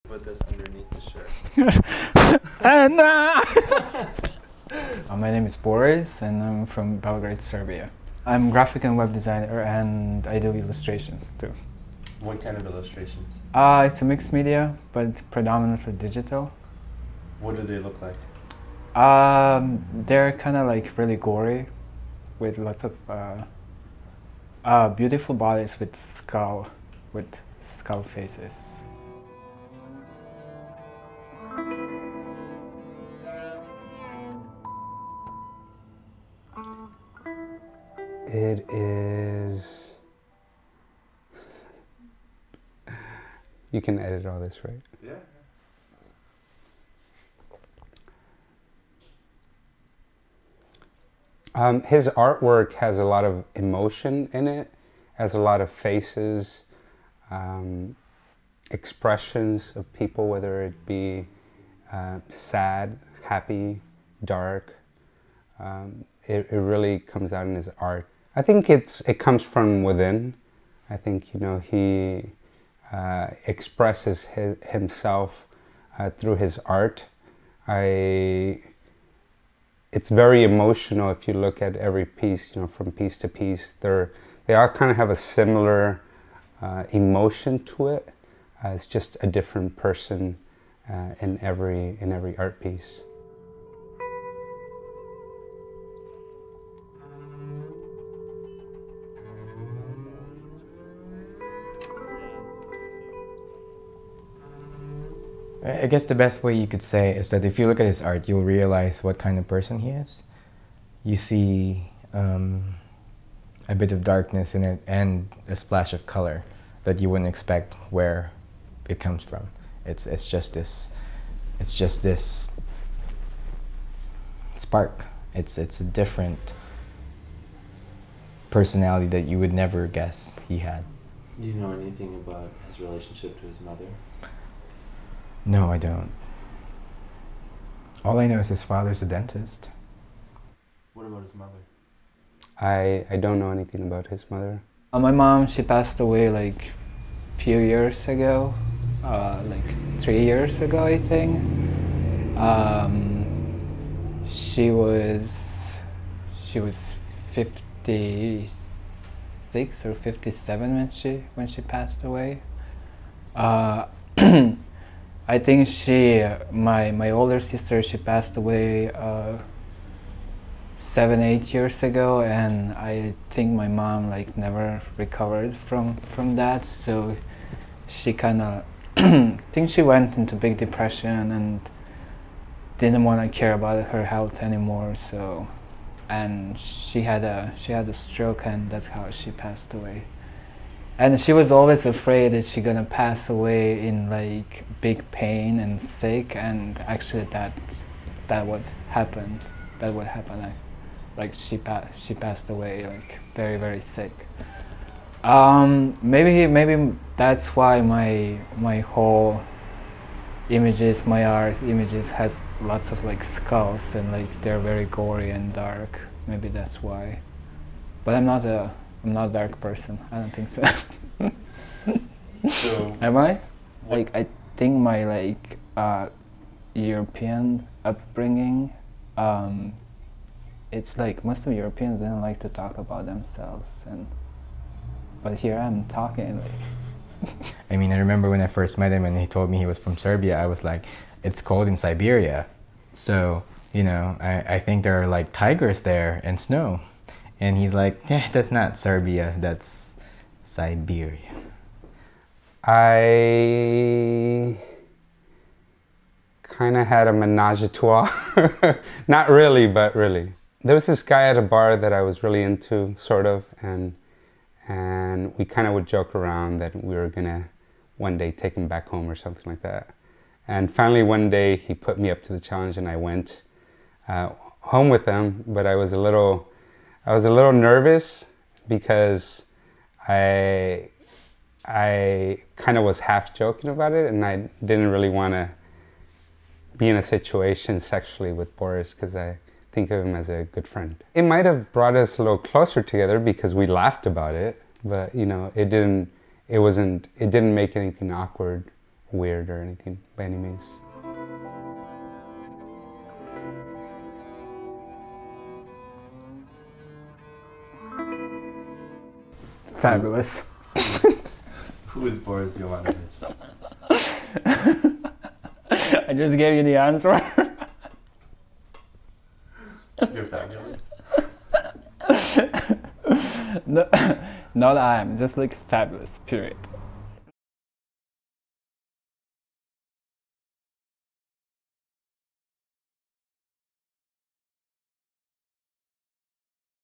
Put this underneath the shirt. My name is Boris and I'm from Belgrade, Serbia. I'm graphic and web designer and I do illustrations too. What kind of illustrations? It's a mixed media, but predominantly digital. What do they look like? They're kind of like really gory with lots of beautiful bodies with skull faces. It is... You can edit all this, right? Yeah. His artwork has a lot of emotion in it, has a lot of faces, expressions of people, whether it be sad, happy, dark. It really comes out in his art. I think it comes from within. I think, you know, he expresses himself through his art. It's very emotional if you look at every piece, you know, from piece to piece. They all kind of have a similar emotion to it. It's just a different person in every art piece. I guess the best way you could say is that if you look at his art, you'll realize what kind of person he is. You see a bit of darkness in it and a splash of color that you wouldn't expect where it comes from. It's just this spark. It's a different personality that you would never guess he had. Do you know anything about his relationship to his mother? No, I don't. All I know is his father's a dentist. What about his mother? I don't know anything about his mother. My mom, she passed away like a few years ago, like 3 years ago, I think. She was 56 or 57 when she passed away. I think my older sister, she passed away 7, 8 years ago, and I think my mom like never recovered from that. So she kind of, think she went into big depression and didn't want to care about her health anymore. So, and she had a stroke, and that's how she passed away. And she was always afraid that she's gonna pass away in like big pain and sick, and actually that what happened. That what happened. Like she passed away like very, very sick. Maybe that's why my whole images, my art images has lots of like skulls and like they're very gory and dark. Maybe that's why. But I'm not a dark person. I don't think so. So am I? Like I think my like European upbringing. It's like most of Europeans don't like to talk about themselves, but here I'm talking like. I mean, I remember when I first met him and he told me he was from Serbia, I was like, it's cold in Siberia. So, you know, I think there are like tigers there and snow. And he's like, yeah, that's not Serbia, that's Siberia. I kind of had a menage a trois. Not really, but really. There was this guy at a bar that I was really into, sort of, and we kind of would joke around that we were gonna one day take him back home or something like that. And finally one day he put me up to the challenge and I went home with him, but I was a little nervous because I kind of was half joking about it, and I didn't really want to be in a situation sexually with Boris because I think of him as a good friend. It might have brought us a little closer together because we laughed about it, but you know, it didn't make anything awkward weird or anything by any means. Fabulous. Who is Boris Jovanovic? I just gave you the answer. You're fabulous. No, not I am, just like fabulous, period.